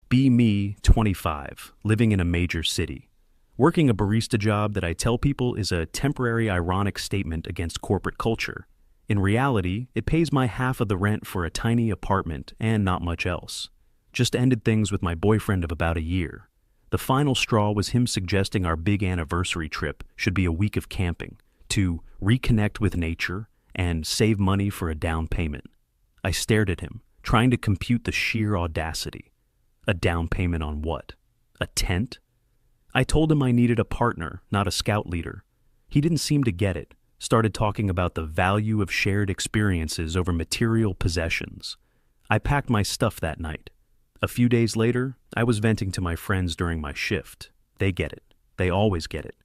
Be me, 25, living in a major city. Working a barista job that I tell people is a temporary ironic statement against corporate culture. In reality, it pays my half of the rent for a tiny apartment and not much else. Just ended things with my boyfriend of about a year. The final straw was him suggesting our big anniversary trip should be a week of camping, to reconnect with nature and save money for a down payment. I stared at him, trying to compute the sheer audacity. A down payment on what? A tent? I told him I needed a partner, not a scout leader. He didn't seem to get it, started talking about the value of shared experiences over material possessions. I packed my stuff that night. A few days later, I was venting to my friends during my shift. They get it. They always get it.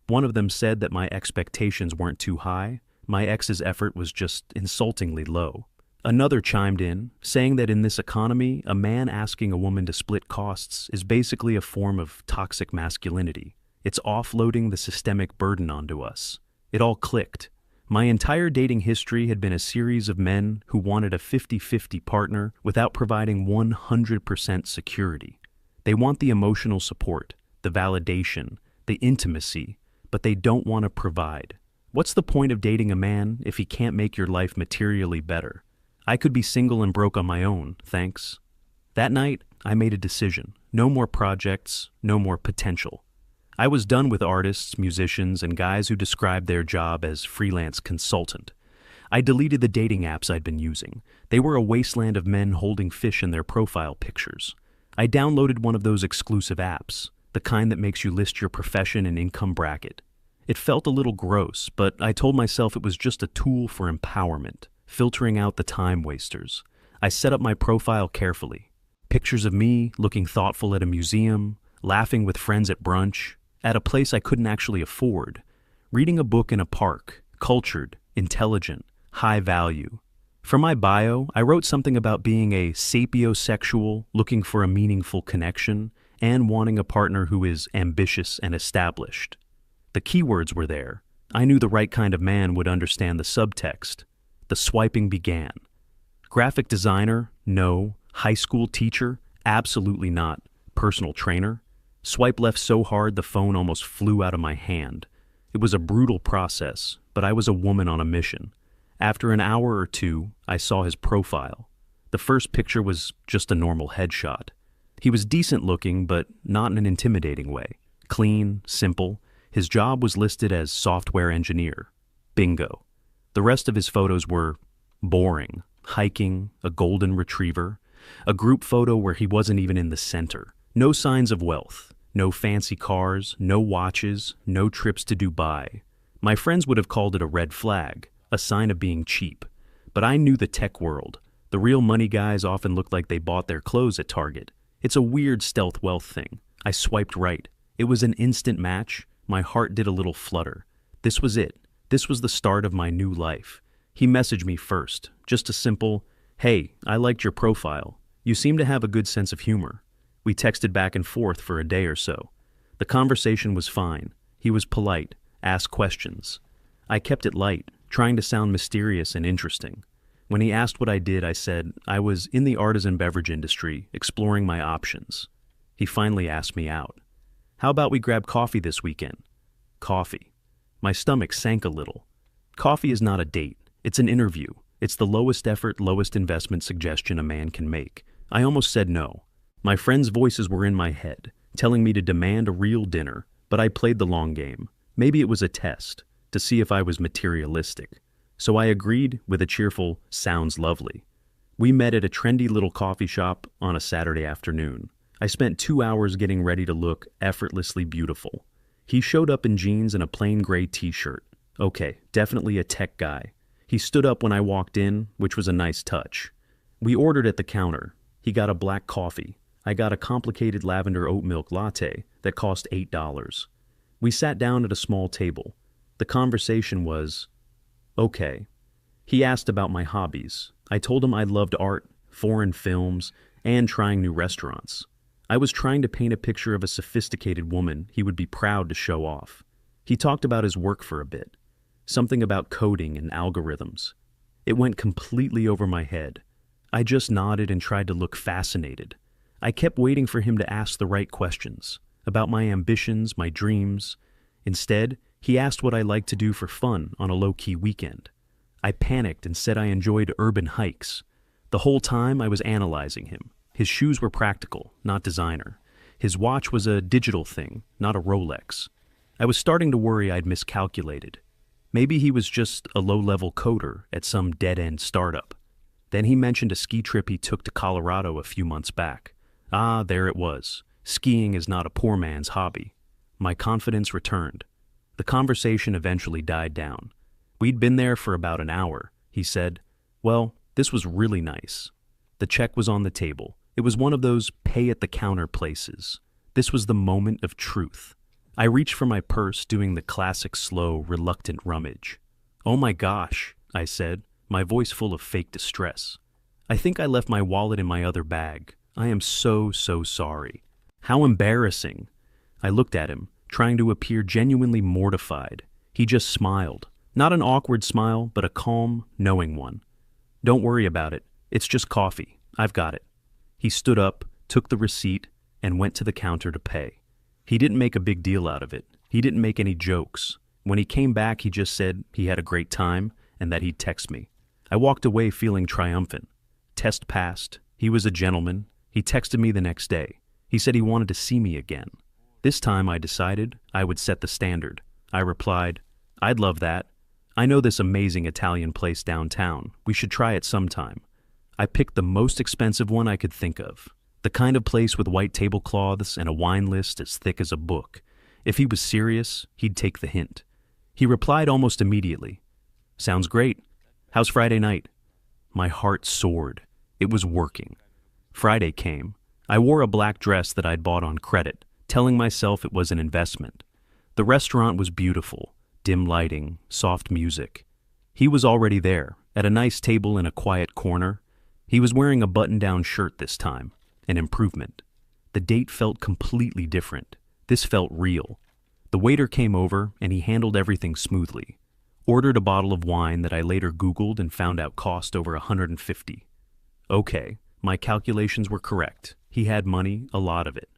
One of them said that my expectations weren't too high. My ex's effort was just insultingly low. Another chimed in, saying that in this economy, a man asking a woman to split costs is basically a form of toxic masculinity. It's offloading the systemic burden onto us. It all clicked. My entire dating history had been a series of men who wanted a 50-50 partner without providing 100% security. They want the emotional support, the validation, the intimacy, but they don't want to provide. What's the point of dating a man if he can't make your life materially better? I could be single and broke on my own, thanks. That night, I made a decision. No more projects, no more potential. I was done with artists, musicians, and guys who described their job as freelance consultant. I deleted the dating apps I'd been using. They were a wasteland of men holding fish in their profile pictures. I downloaded one of those exclusive apps, the kind that makes you list your profession and income bracket. It felt a little gross, but I told myself it was just a tool for empowerment, filtering out the time wasters. I set up my profile carefully. Pictures of me looking thoughtful at a museum, laughing with friends at brunch, at a place I couldn't actually afford, reading a book in a park, cultured, intelligent, high value. For my bio, I wrote something about being a sapiosexual, looking for a meaningful connection, and wanting a partner who is ambitious and established. The keywords were there. I knew the right kind of man would understand the subtext. The swiping began. Graphic designer? No. High school teacher? Absolutely not. Personal trainer? Swipe left so hard the phone almost flew out of my hand. It was a brutal process, but I was a woman on a mission. After an hour or two, I saw his profile. The first picture was just a normal headshot. He was decent looking, but not in an intimidating way. Clean, simple. His job was listed as software engineer. Bingo. The rest of his photos were boring. Hiking, a golden retriever, a group photo where he wasn't even in the center. No signs of wealth. No fancy cars, no watches, no trips to Dubai. My friends would have called it a red flag, a sign of being cheap. But I knew the tech world. The real money guys often looked like they bought their clothes at Target. It's a weird stealth wealth thing. I swiped right. It was an instant match. My heart did a little flutter. This was it. This was the start of my new life. He messaged me first. Just a simple, "Hey, I liked your profile. You seem to have a good sense of humor." We texted back and forth for a day or so. The conversation was fine. He was polite, asked questions. I kept it light, trying to sound mysterious and interesting. When he asked what I did, I said I was in the artisan beverage industry, exploring my options. He finally asked me out. "How about we grab coffee this weekend?" Coffee. My stomach sank a little. Coffee is not a date. It's an interview. It's the lowest effort, lowest investment suggestion a man can make. I almost said no. My friends' voices were in my head, telling me to demand a real dinner, but I played the long game. Maybe it was a test, to see if I was materialistic. So I agreed with a cheerful, "Sounds lovely." We met at a trendy little coffee shop on a Saturday afternoon. I spent 2 hours getting ready to look effortlessly beautiful. He showed up in jeans and a plain gray t-shirt. Okay, definitely a tech guy. He stood up when I walked in, which was a nice touch. We ordered at the counter. He got a black coffee. I got a complicated lavender oat milk latte that cost $8. We sat down at a small table. The conversation was okay. He asked about my hobbies. I told him I loved art, foreign films, and trying new restaurants. I was trying to paint a picture of a sophisticated woman he would be proud to show off. He talked about his work for a bit, something about coding and algorithms. It went completely over my head. I just nodded and tried to look fascinated. I kept waiting for him to ask the right questions about my ambitions, my dreams. Instead, he asked what I like to do for fun on a low-key weekend. I panicked and said I enjoyed urban hikes. The whole time I was analyzing him. His shoes were practical, not designer. His watch was a digital thing, not a Rolex. I was starting to worry I'd miscalculated. Maybe he was just a low-level coder at some dead-end startup. Then he mentioned a ski trip he took to Colorado a few months back. Ah, there it was. Skiing is not a poor man's hobby. My confidence returned. The conversation eventually died down. We'd been there for about an hour. He said, "Well, this was really nice." The check was on the table. It was one of those pay-at-the-counter places. This was the moment of truth. I reached for my purse, doing the classic slow, reluctant rummage. "Oh my gosh," I said, my voice full of fake distress. "I think I left my wallet in my other bag. I am so sorry." "How embarrassing." I looked at him, trying to appear genuinely mortified. He just smiled. Not an awkward smile, but a calm, knowing one. "Don't worry about it. It's just coffee. I've got it." He stood up, took the receipt, and went to the counter to pay. He didn't make a big deal out of it. He didn't make any jokes. When he came back, he just said he had a great time and that he'd text me. I walked away feeling triumphant. Test passed. He was a gentleman. He texted me the next day. He said he wanted to see me again. This time I decided I would set the standard. I replied, "I'd love that. I know this amazing Italian place downtown. We should try it sometime." I picked the most expensive one I could think of. The kind of place with white tablecloths and a wine list as thick as a book. If he was serious, he'd take the hint. He replied almost immediately, "Sounds great. How's Friday night?" My heart soared. It was working. Friday came. I wore a black dress that I'd bought on credit, telling myself it was an investment. The restaurant was beautiful, dim lighting, soft music. He was already there, at a nice table in a quiet corner. He was wearing a button-down shirt this time, an improvement. The date felt completely different. This felt real. The waiter came over and he handled everything smoothly. Ordered a bottle of wine that I later Googled and found out cost over $150. Okay, my calculations were correct. He had money, a lot of it.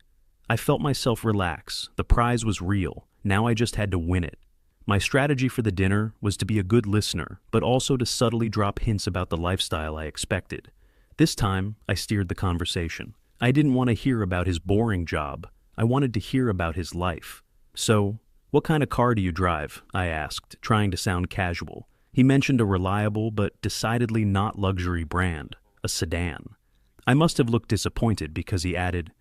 I felt myself relax. The prize was real. Now I just had to win it. My strategy for the dinner was to be a good listener, but also to subtly drop hints about the lifestyle I expected. This time, I steered the conversation. I didn't want to hear about his boring job. I wanted to hear about his life. "So, what kind of car do you drive?" I asked, trying to sound casual. He mentioned a reliable but decidedly not luxury brand, a sedan. I must have looked disappointed because he added,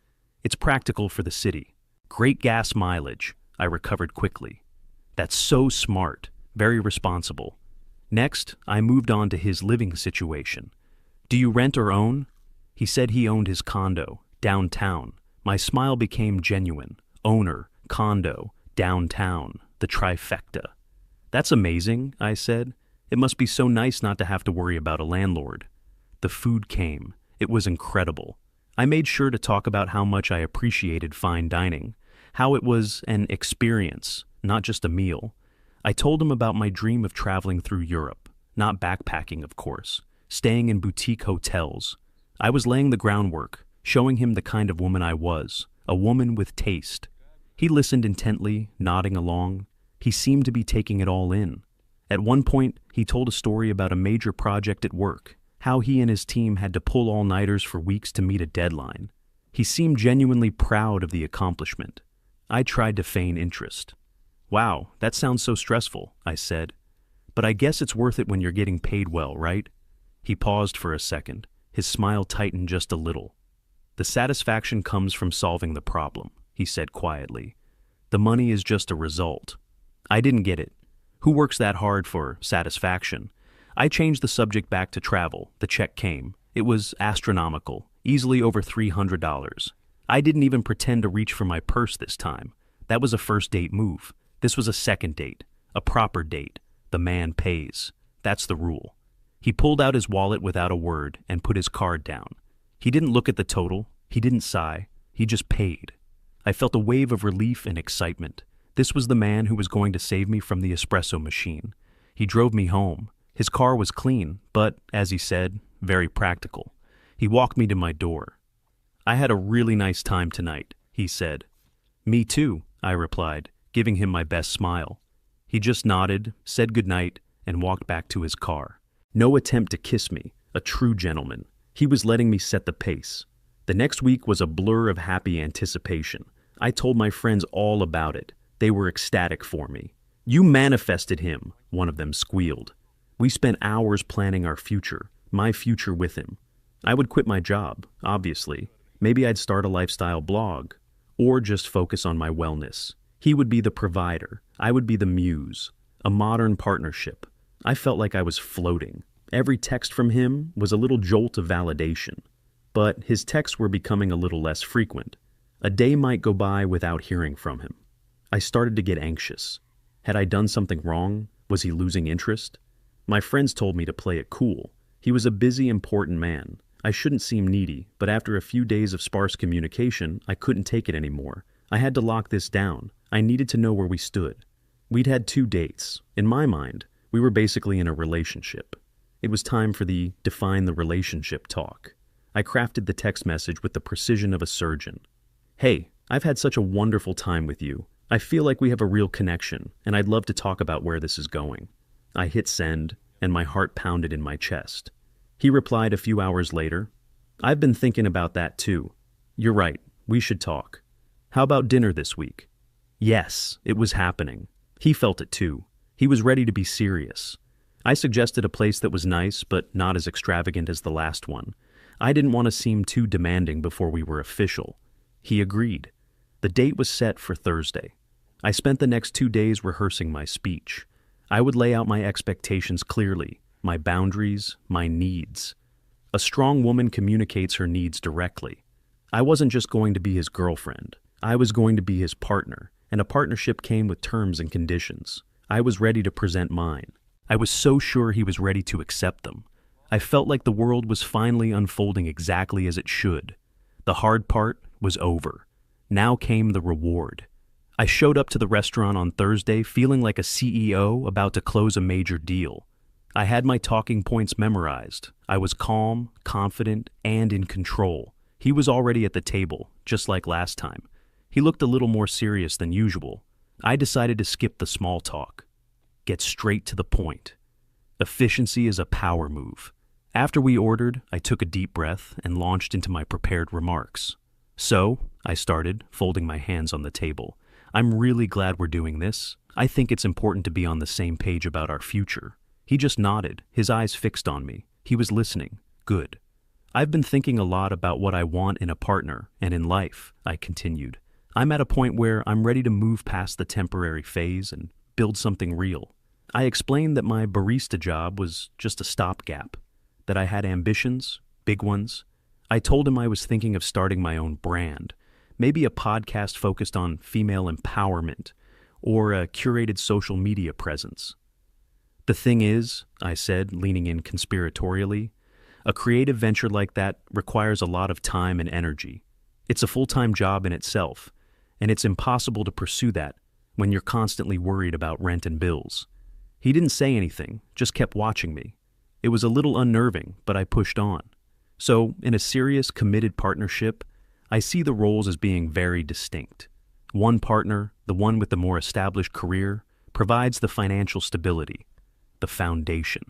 "It's practical for the city. Great gas mileage." I recovered quickly. "That's so smart, very responsible." Next, I moved on to his living situation. "Do you rent or own?" He said he owned his condo, downtown. My smile became genuine. Owner, condo, downtown, the trifecta. "That's amazing," I said. "It must be so nice not to have to worry about a landlord." The food came. It was incredible. I made sure to talk about how much I appreciated fine dining, how it was an experience, not just a meal. I told him about my dream of traveling through Europe, not backpacking, of course, staying in boutique hotels. I was laying the groundwork, showing him the kind of woman I was, a woman with taste. He listened intently, nodding along. He seemed to be taking it all in. At one point, he told a story about a major project at work, how he and his team had to pull all-nighters for weeks to meet a deadline. He seemed genuinely proud of the accomplishment. I tried to feign interest. "Wow, that sounds so stressful," I said. "But I guess it's worth it when you're getting paid well, right?" He paused for a second. His smile tightened just a little. "The satisfaction comes from solving the problem," he said quietly. "The money is just a result." I didn't get it. Who works that hard for satisfaction? I changed the subject back to travel. The check came. It was astronomical, easily over $300. I didn't even pretend to reach for my purse this time. That was a first date move. This was a second date, a proper date. The man pays. That's the rule. He pulled out his wallet without a word and put his card down. He didn't look at the total. He didn't sigh. He just paid. I felt a wave of relief and excitement. This was the man who was going to save me from the espresso machine. He drove me home. His car was clean, but, as he said, very practical. He walked me to my door. "I had a really nice time tonight," he said. "Me too," I replied, giving him my best smile. He just nodded, said goodnight, and walked back to his car. No attempt to kiss me, a true gentleman. He was letting me set the pace. The next week was a blur of happy anticipation. I told my friends all about it. They were ecstatic for me. "You manifested him," one of them squealed. We spent hours planning our future, my future with him. I would quit my job, obviously. Maybe I'd start a lifestyle blog, or just focus on my wellness. He would be the provider. I would be the muse. A modern partnership. I felt like I was floating. Every text from him was a little jolt of validation. But his texts were becoming a little less frequent. A day might go by without hearing from him. I started to get anxious. Had I done something wrong? Was he losing interest? My friends told me to play it cool. He was a busy, important man. I shouldn't seem needy, but after a few days of sparse communication, I couldn't take it anymore. I had to lock this down. I needed to know where we stood. We'd had 2 dates. In my mind, we were basically in a relationship. It was time for the define the relationship talk. I crafted the text message with the precision of a surgeon. "Hey, I've had such a wonderful time with you. I feel like we have a real connection, and I'd love to talk about where this is going." I hit send, and my heart pounded in my chest. He replied a few hours later, "I've been thinking about that too. You're right, we should talk. How about dinner this week?" Yes, it was happening. He felt it too. He was ready to be serious. I suggested a place that was nice, but not as extravagant as the last one. I didn't want to seem too demanding before we were official. He agreed. The date was set for Thursday. I spent the next 2 days rehearsing my speech. I would lay out my expectations clearly, my boundaries, my needs. A strong woman communicates her needs directly. I wasn't just going to be his girlfriend. I was going to be his partner, and a partnership came with terms and conditions. I was ready to present mine. I was so sure he was ready to accept them. I felt like the world was finally unfolding exactly as it should. The hard part was over. Now came the reward. I showed up to the restaurant on Thursday feeling like a CEO about to close a major deal. I had my talking points memorized. I was calm, confident, and in control. He was already at the table, just like last time. He looked a little more serious than usual. I decided to skip the small talk. Get straight to the point. Efficiency is a power move. After we ordered, I took a deep breath and launched into my prepared remarks. "So," I started, folding my hands on the table, "I'm really glad we're doing this. I think it's important to be on the same page about our future." He just nodded, his eyes fixed on me. He was listening. Good. "I've been thinking a lot about what I want in a partner and in life," I continued. "I'm at a point where I'm ready to move past the temporary phase and build something real." I explained that my barista job was just a stopgap, that I had ambitions, big ones. I told him I was thinking of starting my own brand, maybe a podcast focused on female empowerment, or a curated social media presence. "The thing is," I said, leaning in conspiratorially, "a creative venture like that requires a lot of time and energy. It's a full-time job in itself, and it's impossible to pursue that when you're constantly worried about rent and bills." He didn't say anything, just kept watching me. It was a little unnerving, but I pushed on. So, in a serious, committed partnership, I see the roles as being very distinct. One partner, the one with the more established career, provides the financial stability, the foundation.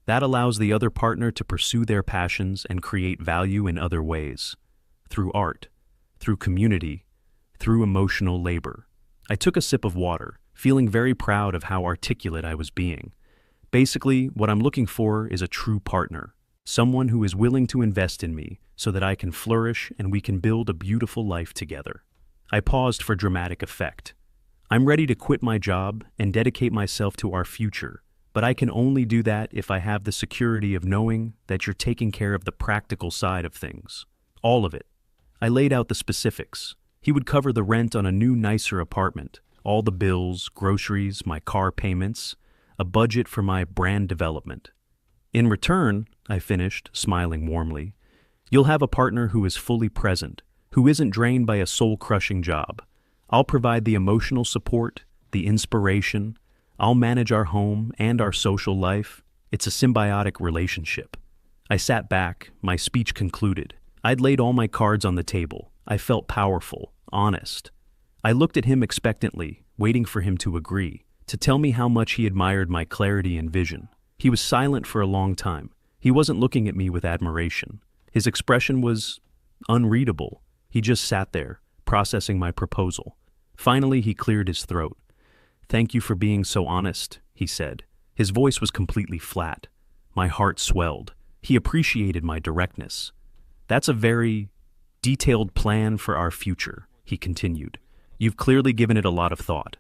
That allows the other partner to pursue their passions and create value in other ways, through art, through community, through emotional labor. I took a sip of water, feeling very proud of how articulate I was being. Basically, what I'm looking for is a true partner, someone who is willing to invest in me so that I can flourish and we can build a beautiful life together. I paused for dramatic effect. I'm ready to quit my job and dedicate myself to our future, but I can only do that if I have the security of knowing that you're taking care of the practical side of things. All of it. I laid out the specifics. He would cover the rent on a new, nicer apartment, all the bills, groceries, my car payments, a budget for my brand development. In return, I finished, smiling warmly, you'll have a partner who is fully present, who isn't drained by a soul-crushing job. I'll provide the emotional support, the inspiration. I'll manage our home and our social life. It's a symbiotic relationship. I sat back, my speech concluded. I'd laid all my cards on the table. I felt powerful, honest. I looked at him expectantly, waiting for him to agree, to tell me how much he admired my clarity and vision. He was silent for a long time. He wasn't looking at me with admiration. His expression was unreadable. He just sat there, processing my proposal. Finally, he cleared his throat. "Thank you for being so honest," he said. His voice was completely flat. My heart swelled. He appreciated my directness. "That's a very detailed plan for our future," he continued. "You've clearly given it a lot of thought."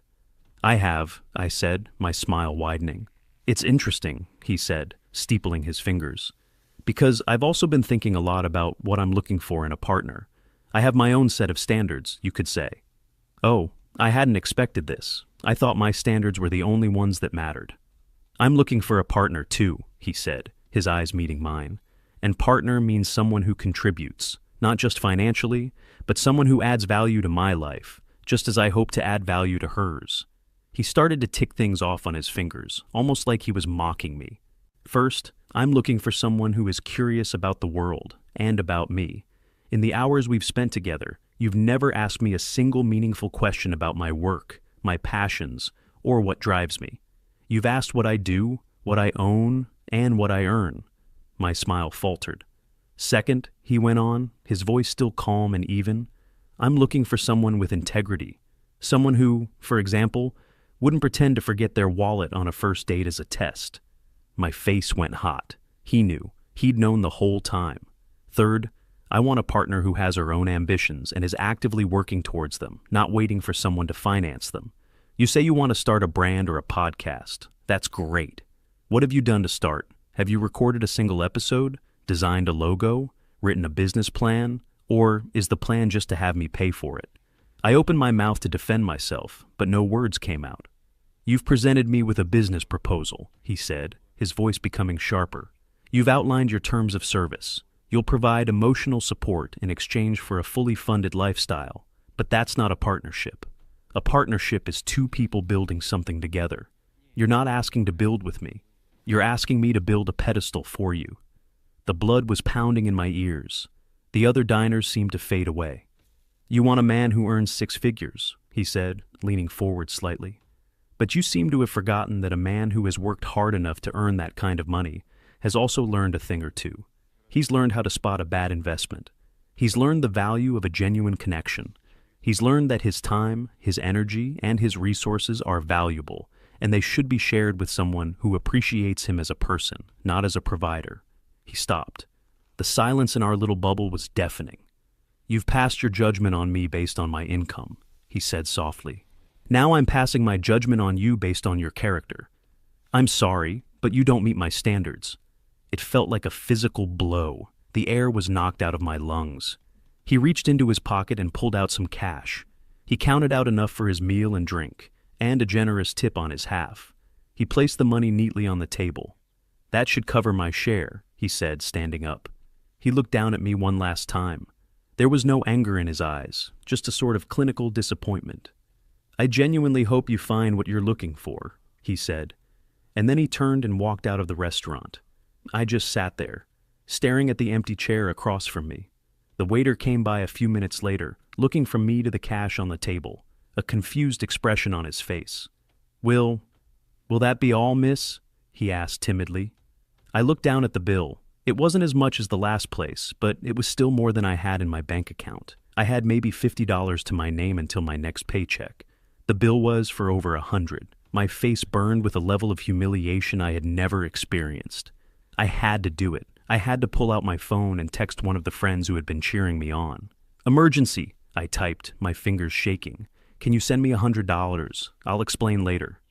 "I have," I said, my smile widening. "It's interesting," he said, steepling his fingers, "because I've also been thinking a lot about what I'm looking for in a partner. I have my own set of standards, you could say." "Oh, I hadn't expected this. I thought my standards were the only ones that mattered." "I'm looking for a partner too," he said, his eyes meeting mine. "And partner means someone who contributes, not just financially, but someone who adds value to my life, just as I hope to add value to hers." He started to tick things off on his fingers, almost like he was mocking me. "First, I'm looking for someone who is curious about the world and about me. In the hours we've spent together, you've never asked me a single meaningful question about my work, my passions, or what drives me. You've asked what I do, what I own, and what I earn." My smile faltered. "Second," he went on, his voice still calm and even, "I'm looking for someone with integrity. Someone who, for example, wouldn't pretend to forget their wallet on a first date as a test." My face went hot. He knew. He'd known the whole time. "Third, I want a partner who has her own ambitions and is actively working towards them, not waiting for someone to finance them. You say you want to start a brand or a podcast. That's great. What have you done to start? Have you recorded a single episode, designed a logo, written a business plan, or is the plan just to have me pay for it?" I opened my mouth to defend myself, but no words came out. "You've presented me with a business proposal," he said, his voice becoming sharper. "You've outlined your terms of service. You'll provide emotional support in exchange for a fully funded lifestyle, but that's not a partnership. A partnership is two people building something together. You're not asking to build with me. You're asking me to build a pedestal for you." The blood was pounding in my ears. The other diners seemed to fade away. "You want a man who earns 6 figures," he said, leaning forward slightly. "But you seem to have forgotten that a man who has worked hard enough to earn that kind of money has also learned a thing or two. He's learned how to spot a bad investment. He's learned the value of a genuine connection. He's learned that his time, his energy, and his resources are valuable, and they should be shared with someone who appreciates him as a person, not as a provider." He stopped. The silence in our little bubble was deafening. "You've passed your judgment on me based on my income," he said softly. "Now I'm passing my judgment on you based on your character. I'm sorry, but you don't meet my standards." It felt like a physical blow. The air was knocked out of my lungs. He reached into his pocket and pulled out some cash. He counted out enough for his meal and drink, and a generous tip on his half. He placed the money neatly on the table. "That should cover my share," he said, standing up. He looked down at me one last time. There was no anger in his eyes, just a sort of clinical disappointment. "I genuinely hope you find what you're looking for," he said. And then he turned and walked out of the restaurant. I just sat there, staring at the empty chair across from me. The waiter came by a few minutes later, looking from me to the cash on the table, a confused expression on his face. Will that be all, miss?" he asked timidly. I looked down at the bill. It wasn't as much as the last place, but it was still more than I had in my bank account. I had maybe $50 to my name until my next paycheck. The bill was for over $100. My face burned with a level of humiliation I had never experienced. I had to do it. I had to pull out my phone and text one of the friends who had been cheering me on. "Emergency," I typed, my fingers shaking. "Can you send me $100? I'll explain later."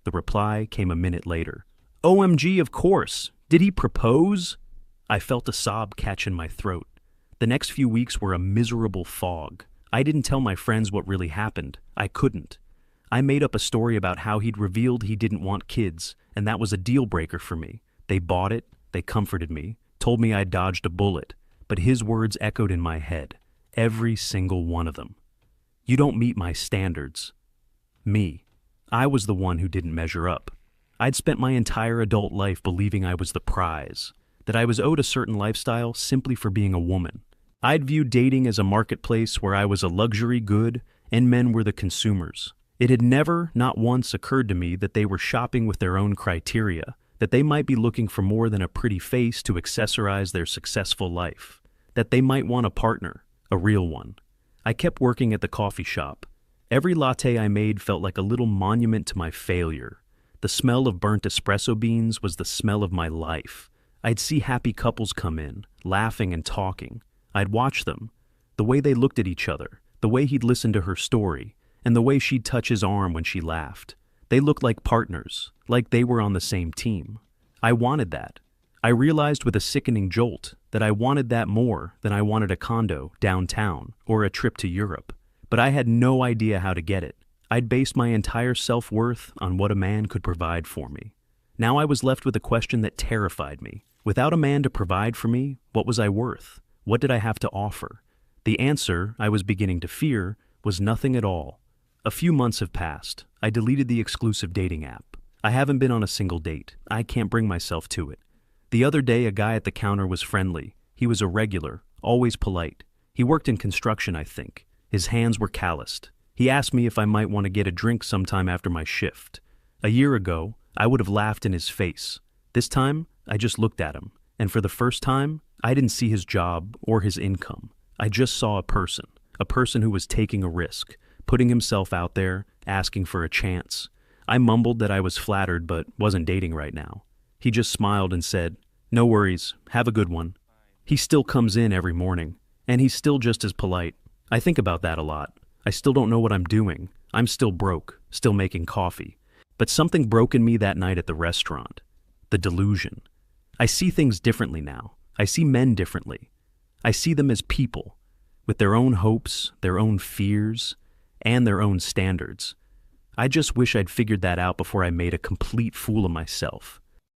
The reply came a minute later. "OMG, of course. Did he propose?" I felt a sob catch in my throat. The next few weeks were a miserable fog. I didn't tell my friends what really happened. I couldn't. I made up a story about how he'd revealed he didn't want kids, and that was a deal breaker for me. They bought it, they comforted me, told me I'd dodged a bullet, but his words echoed in my head, every single one of them. "You don't meet my standards." Me. I was the one who didn't measure up. I'd spent my entire adult life believing I was the prize, that I was owed a certain lifestyle simply for being a woman. I'd view dating as a marketplace where I was a luxury good and men were the consumers. It had never, not once, occurred to me that they were shopping with their own criteria, that they might be looking for more than a pretty face to accessorize their successful life, that they might want a partner, a real one. I kept working at the coffee shop. Every latte I made felt like a little monument to my failure. The smell of burnt espresso beans was the smell of my life. I'd see happy couples come in, laughing and talking. I'd watch them, the way they looked at each other, the way he'd listen to her story, and the way she'd touch his arm when she laughed. They looked like partners, like they were on the same team. I wanted that. I realized with a sickening jolt that I wanted that more than I wanted a condo downtown or a trip to Europe. But I had no idea how to get it. I'd based my entire self-worth on what a man could provide for me. Now I was left with a question that terrified me. Without a man to provide for me, what was I worth? What did I have to offer? The answer, I was beginning to fear, was nothing at all. A few months have passed. I deleted the exclusive dating app. I haven't been on a single date. I can't bring myself to it. The other day, a guy at the counter was friendly. He was a regular, always polite. He worked in construction, I think. His hands were calloused. He asked me if I might want to get a drink sometime after my shift. A year ago, I would have laughed in his face. This time, I just looked at him. And for the first time, I didn't see his job or his income. I just saw a person who was taking a risk, putting himself out there, asking for a chance. I mumbled that I was flattered but wasn't dating right now. He just smiled and said, "No worries, have a good one." He still comes in every morning, and he's still just as polite. I think about that a lot. I still don't know what I'm doing. I'm still broke, still making coffee. But something broke in me that night at the restaurant. The delusion. I see things differently now. I see men differently. I see them as people, with their own hopes, their own fears, and their own standards. I just wish I'd figured that out before I made a complete fool of myself.